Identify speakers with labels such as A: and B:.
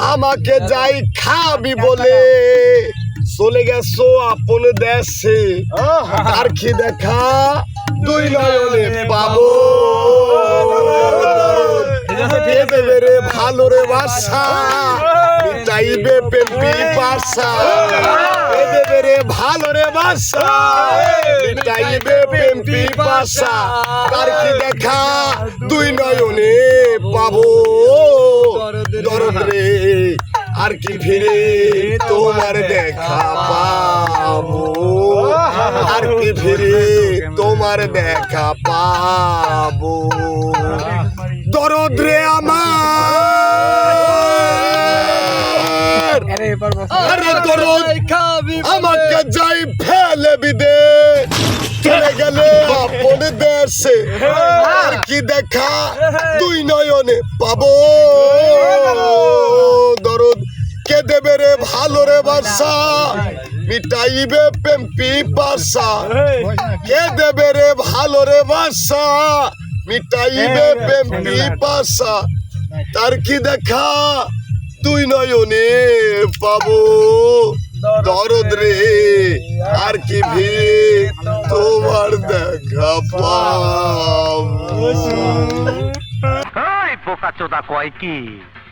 A: আমাকে যাই খাবি বলে চলে গেছো আপন দেশে আর কি দেখা দুই নয়নে পাবো রে ভালো রে বাসা চাইবে পেপি পাশা রে ভালো রে বাসা চাইবে পেপি পাশা আর কি দেখা দুই নয়নে পাবো দরদ রে আর কি ফিরে তোমার দেখা পাবো আর কি ফিরে তোমার দেখা পাবো দরদ রে আমার আরে দরদ আমাকে যাই ফেলে বিদে চলে গেলে আপন দেশে আর কি দেখা দুই নয়নে পাবো দরদ কে দেবে রে ভালো রে বাসা মিটাইবে পেম্পি পাশা কে দেবে রে ভালো রে বাসা মিটাইবে পেম্পি পাশা তার কি দেখা দুই নয়নে পাবো দরদ রে আর কি ভিড় তোমার দেখা পাবো
B: পোকা চোদা কয় কি